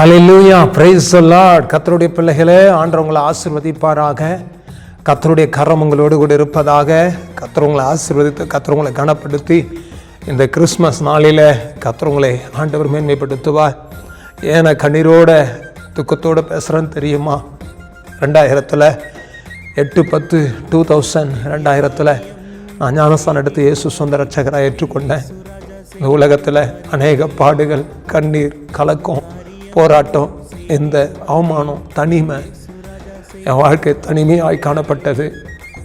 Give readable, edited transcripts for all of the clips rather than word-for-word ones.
Hallelujah, praise the Lord. கர்த்தருடைய பிள்ளைகளே, ஆண்டவர் உங்களை ஆசீர்வதிப்பாராக. கர்த்தருடைய கரம் உங்களோடு கூட இருப்பதாக. கர்த்தர் உங்களை ஆசீர்வதித்து, கர்த்தர் உங்களை கனப்படுத்தி, இந்த கிறிஸ்மஸ் நாளில் கர்த்தர் உங்களை ஆண்டவர் மேன்மைப்படுத்துவார். ஏன்னா கண்ணீரோட துக்கத்தோடு பேசுகிறேன்னு தெரியுமா? 2008-10-2000 நான் ஞானஸ்தானம் எடுத்து இயேசு சொந்த ரட்சகராக ஏற்றுக்கொண்டேன். இந்த உலகத்தில் அநேக பாடுகள், கண்ணீர், கலக்கம், போராட்டம், இந்த அவமானம், தனிமை, என் வாழ்க்கை தனிமையாய் காணப்பட்டது.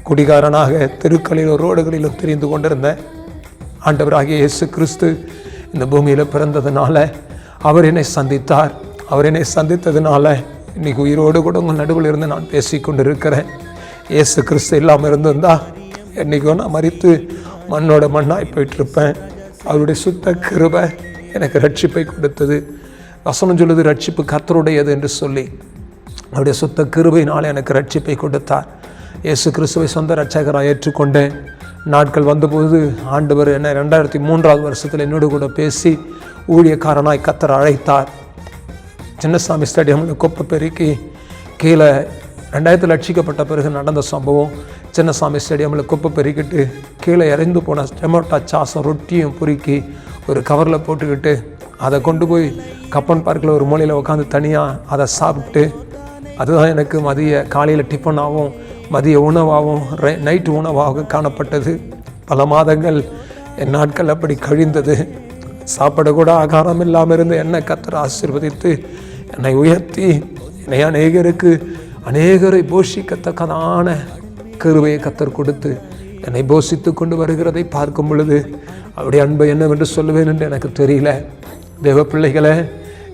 குடிகாரனாக தெருக்களிலும் ரோடுகளிலும் திரிந்து கொண்டிருந்தேன். ஆண்டவராகிய இயேசு கிறிஸ்து இந்த பூமியில் பிறந்ததுனால அவர் என்னை சந்தித்தார். அவர் என்னை சந்தித்ததுனால இன்னைக்கு உயிரோடு கூட உங்கள் நடுவில் இருந்து நான் பேசி கொண்டு இருக்கிறேன். இயேசு கிறிஸ்து இல்லாமல் இருந்திருந்தா என்றைக்கோ நான் மரித்து மண்ணோட மண்ணாய் போயிட்டுருப்பேன். அவருடைய சுத்த கிருபை எனக்கு ரட்சிப்பை கொடுத்தது. வசனம் சொல்லுது, ரட்சிப்பு கர்த்தருடையது என்று சொல்லி அவருடைய சுத்த கிருபையினால் எனக்கு ரட்சிப்பை கொடுத்தார். இயேசு கிறிஸ்துவை சொந்த ரட்சகராக ஏற்றுக்கொண்டேன். நாட்கள் வந்தபோது ஆண்டவர் என்னை 2003 வருஷத்தில் என்னோடு கூட பேசி ஊழியக்காரனாய் கர்த்தர் அழைத்தார். சின்னசாமி ஸ்டேடியமில் குப்பை பெருக்கி கீழே 2000 ரட்சிக்கப்பட்ட பிறகு நடந்த சம்பவம். சின்னசாமி ஸ்டேடியமில் குப்பை பெருக்கிட்டு கீழே இறந்து போன டொமேட்டோ சாஸும் ரொட்டியும் பொறுக்கி ஒரு கவரில் போட்டுக்கிட்டு அதை கொண்டு போய் கப்பன் பார்க்கில் ஒரு மூலையில் உட்காந்து தனியாக அதை சாப்பிட்டு, அதுதான் எனக்கு காலையில் டிஃபனாகவும் மதிய உணவாகவும் நைட்டு உணவாகவும் காணப்பட்டது. பல மாதங்கள் என் நாட்கள் அப்படி கழிந்தது. சாப்பிட கூட ஆகாரம் இல்லாமல் இருந்து என்னை கர்த்தர் ஆசீர்வதித்து என்னை உயர்த்தி என்னை அநேகரை போஷிக்கத்தக்கதான கிருபையை கர்த்தர் கொடுத்து என்னை போஷித்து கொண்டு வருகிறதை பார்க்கும் பொழுது அவருடைய அன்பை என்னவென்று சொல்லுவேன் என்று எனக்கு தெரியல. தேவ பிள்ளைகளை,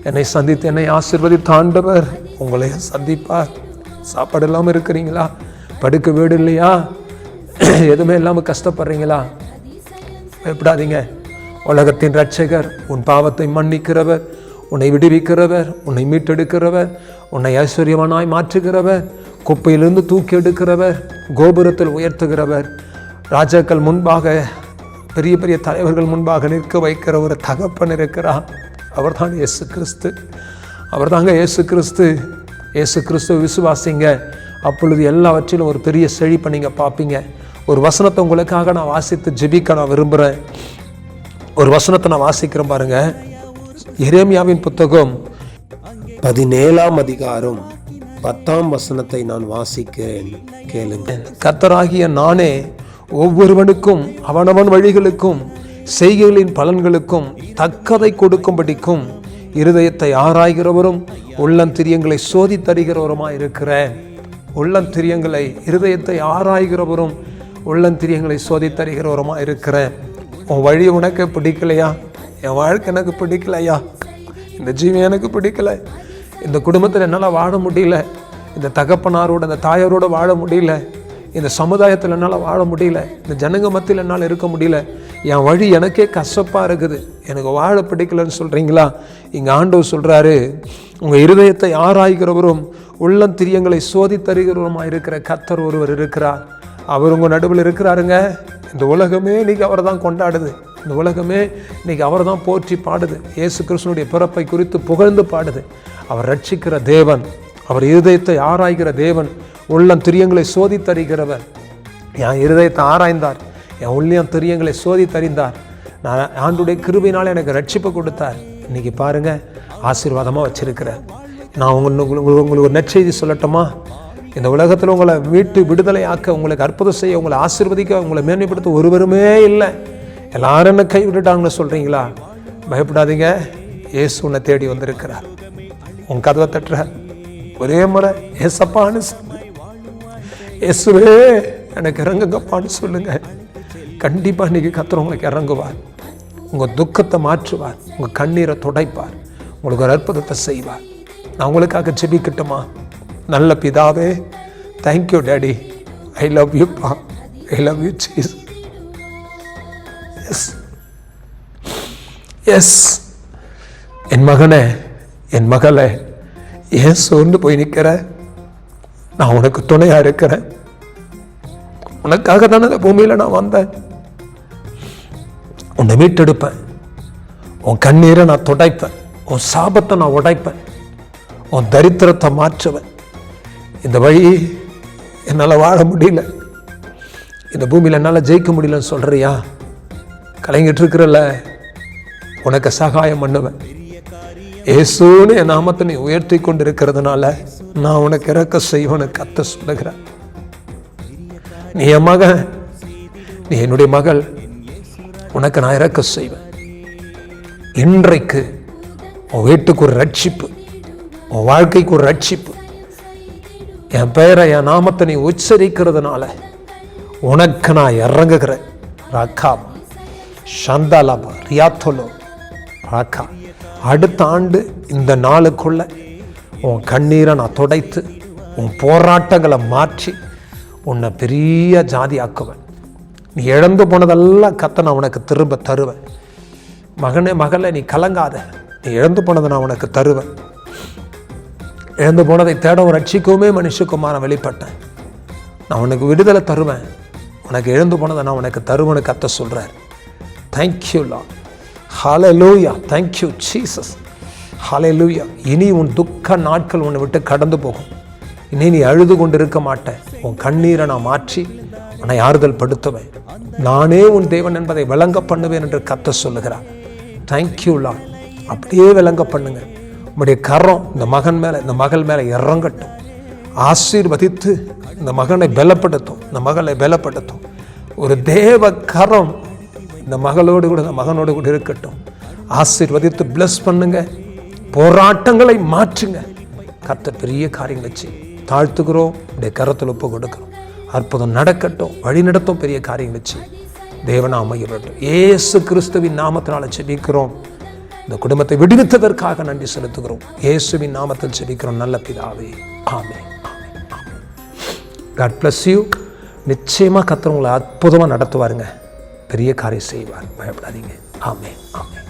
என்னை சந்தித்து என்னை ஆசீர்வதித்த ஆண்டவர் உங்களையும் சந்திப்பார். சாப்பாடு இல்லாமல் இருக்கிறீங்களா? படுக்க வீடு இல்லையா? எதுவுமே இல்லாமல் கஷ்டப்படுறீங்களா? பயப்படாதீங்க. உலகத்தின் இரட்சகர், உன் பாவத்தை மன்னிக்கிறவர், உன்னை விடுவிக்கிறவர், உன்னை மீட்டெடுக்கிறவர், உன்னை ஐஸ்வர்யவானாய் மாற்றுகிறவர், குப்பையிலிருந்து தூக்கி எடுக்கிறவர், கோபுரத்தில் உயர்த்துகிறவர், ராஜாக்கள் முன்பாக, பெரிய பெரிய தலைவர்கள் முன்பாக நிற்க வைக்கிற ஒரு தகப்பன் இருக்கிறார். அவர் தான் இயேசு கிறிஸ்து. அவர் தாங்க இயேசு கிறிஸ்து. இயேசு கிறிஸ்துவை விசுவாசிங்க, அப்பொழுது எல்லாவற்றிலும் ஒரு பெரிய செழிப்பை நீங்கள் பார்ப்பீங்க. ஒரு வசனத்தை உங்களுக்காக நான் வாசித்து ஜெபிக்க நான் விரும்புகிறேன். ஒரு வசனத்தை நான் வாசிக்கிறேன் பாருங்க. எரேமியாவின் புத்தகம் 17ஆம் அதிகாரம் 10ஆம் வசனத்தை நான் வாசிக்கிறேன், கேளுங்க. கர்த்தராகிய நானே ஒவ்வொருவனுக்கும் அவனவன் வழிகளுக்கும் செய்கைகளின் பலன்களுக்கும் தக்கதை கொடுக்கும்படிக்கும் இருதயத்தை ஆராய்கிறவரும் உள்ளந்திரியங்களை சோதித்தறிகிறவருமாய் இருக்கிறேன். உள்ளந்திரியங்களை, இருதயத்தை ஆராய்கிறவரும் உள்ளந்திரியங்களை சோதித்தறிகிறவருமாய் இருக்கிறேன். உன் வழி உனக்கு பிடிக்கலையா? என் வாழ்க்கை எனக்கு பிடிக்கலையா? இந்த ஜீவன் எனக்கு பிடிக்கல, இந்த குடும்பத்தில் என்னால் வாழ முடியல, இந்த தகப்பனாரோட இந்த தாயாரோட வாழ முடியல, இந்த சமுதாயத்தில் என்னால் வாழ முடியல, இந்த ஜனங்க மத்தியில் என்னால் இருக்க முடியல, என் வழி எனக்கே கசப்பாக இருக்குது, எனக்கு வாழ பிடிக்கலன்னு சொல்கிறீங்களா? இங்கே ஆண்டவர் சொல்கிறாரு, உங்கள் இருதயத்தை ஆராய்கிறவரும் உள்ளந்திரியங்களை சோதித்தருகிறவருமாக இருக்கிற கர்த்தர் ஒருவர் இருக்கிறார். அவர் உங்கள் நடுவில் இருக்கிறாருங்க. இந்த உலகமே இன்றைக்கி அவரை தான் கொண்டாடுது. இந்த உலகமே இன்றைக்கி அவரை தான் போற்றி பாடுது. இயேசு கிறிஸ்துனுடைய பிறப்பை குறித்து புகழ்ந்து பாடுது. அவர் ரட்சிக்கிற தேவன், அவர் இருதயத்தை ஆராய்கிற தேவன், உள்ளந்திரியங்களை சோதித்தறிகிறவர். என் இருதயத்தை ஆராய்ந்தார், என் உள்ளந்திரியங்களை சோதித்தறிந்தார். நான் ஆண்டுடைய கிருபையினால் எனக்கு ரட்சிப்பு கொடுத்தார். இன்றைக்கி பாருங்கள், ஆசீர்வாதமாக வச்சிருக்கிறேன். நான் உங்களுக்கு ஒரு நற்செய்தி சொல்லட்டுமா? இந்த உலகத்தில் உங்களை மீட்டு விடுதலை ஆக்க, உங்களுக்கு அற்புதம் செய்ய, உங்களை ஆசீர்வதிக்க, உங்களை மேன்மைப்படுத்த ஒருவருமே இல்லை. எல்லாரும் என்ன கை விட்டுட்டாங்கன்னு சொல்கிறீங்களா? பயப்படாதீங்க. இயேசு உன்னை தேடி வந்திருக்கிறார். உன் கதவை தட்டுற ஒரே முறை ஏசப்பான்னு சொல்லு. இயேசுவே எனக்கு இறங்குங்கப்பான்னு சொல்லுங்க. கண்டிப்பாக இன்றைக்கி கர்த்தர் உங்களுக்கு இறங்குவார். உங்கள் துக்கத்தை மாற்றுவார், உங்கள் கண்ணீரை துடைப்பார், உங்களுக்கு ஒரு அற்புதத்தை செய்வார். நான் உங்களுக்காக ஜெபிக்கட்டுமா? நல்ல பிதாவே, thank you daddy, I love you பா, I love you Jesus. Yes yes என் மகனே, என் மகளே, ஏன் சோர்ந்து போய் நிற்கிற? நான் உனக்கு துணையாக இருக்கிறேன். உனக்காக தானே இந்த பூமியில் நான் வந்தேன். உன்னை மீட்டெடுப்பேன். உன் கண்ணீரை நான் துடைப்பேன். உன் சாபத்தை நான் உடைப்பேன். உன் தரித்திரத்தை மாற்றுவேன். இந்த வழி என்னால் வாழ முடியல, இந்த பூமியில் என்னால் ஜெயிக்க முடியலன்னு சொல்கிறியா? கலைஞட்டு இருக்கிறல்ல, உனக்கு சகாயம் பண்ணுவேன். இயேசுன்னு என் நாமத்தை நீ உயர்த்தி கொண்டு இருக்கிறதுனால நான் உனக்கு இறக்க செய்வேன்னு கர்த்தர் சொல்லுகிறேன். நீ என் மகன், நீ என்னுடைய மகள், உனக்கு நான் இறக்க செய்வேன். இன்றைக்கு உன் வீட்டுக்கு ஒரு ரட்சிப்பு, உன் வாழ்க்கைக்கு ஒரு ரட்சிப்பு. என் பெயரை, என் நாமத்தை நீ உச்சரிக்கிறதுனால உனக்கு நான் இறங்குகிறேன். Raqqa சந்தாலாபா ரியாத்தோலோ Raqqa. அடுத்த ஆண்டு இந்த நாளுக்குள்ள உன் கண்ணீரை நான் துடைத்து, உன் போராட்டங்களை மாற்றி உன்னை பெரிய ஜாதி ஆக்குவேன். நீ இழந்து போனதெல்லாம் கர்த்தர் நான் உனக்கு திரும்ப தருவேன். மகனே மகளே, நீ கலங்காத, நீ இழந்து போனதை நான் உனக்கு தருவேன். இழந்து போனதை தேடவும் ரட்சிக்கவுமே மனுஷகுமாரன் வெளிப்பட்டேன். நான் உனக்கு விடுதலை தருவேன். உனக்கு இழந்து போனதை நான் உனக்கு தருவேன்னு கர்த்தர் சொல்கிறார். Thank you Lord. Hallelujah. Thank you Jesus. Hallelujah. இனி உன் துக்க நாட்கள் உன்னை விட்டு கடந்து போகும். இனி நீ அழுது கொண்டு இருக்க மாட்டேன். உன் கண்ணீரை நான் மாற்றி உன்னை ஆறுதல் படுத்துவேன். நானே உன் தேவன் என்பதை விளங்க பண்ணுவேன் என்று கர்த்தர் சொல்லுகிறார். Thank you Lord. அப்படியே விளங்க பண்ணுங்க. உம்முடைய கரம் இந்த மகன் மேலே, இந்த மகள் மேலே இறங்கட்டும். ஆசீர்வதித்து இந்த மகனை பலப்படுத்தும், இந்த மகளை பலப்படுத்தும். ஒரு தேவ கரம் இந்த மகளோடு கூட, இந்த மகனோடு கூட இருக்கட்டும். ஆசீர்வதித்து பிளஸ் பண்ணுங்க. போராட்டங்களை மாற்றுங்க. கர்த்தர் பெரிய காரியங்களை செய்யும். தாழ்த்துக்கிறோம், உடைய கரத்தில் ஒப்பு கொடுக்கிறோம். அற்புதம் நடக்கட்டும், வழி நடத்தும், பெரிய காரியங்களை செய்யும். தேவனாம மகிழட்டும். இயேசு கிறிஸ்துவின் நாமத்தினால ஜெபிக்கிறோம். இந்த குடும்பத்தை விடுவித்ததற்காக நன்றி செலுத்துகிறோம். இயேசுவின் நாமத்தில் ஜெபிக்கிறோம் நல்ல பிதாவே. ஆமென். God bless you. நிச்சயமாக கர்த்தர் உங்களை அற்புதமாக நடத்துவாருங்க. பெரிய காரியம் செய்வார். பயப்படாதீங்க. ஆமென். ஆமென்.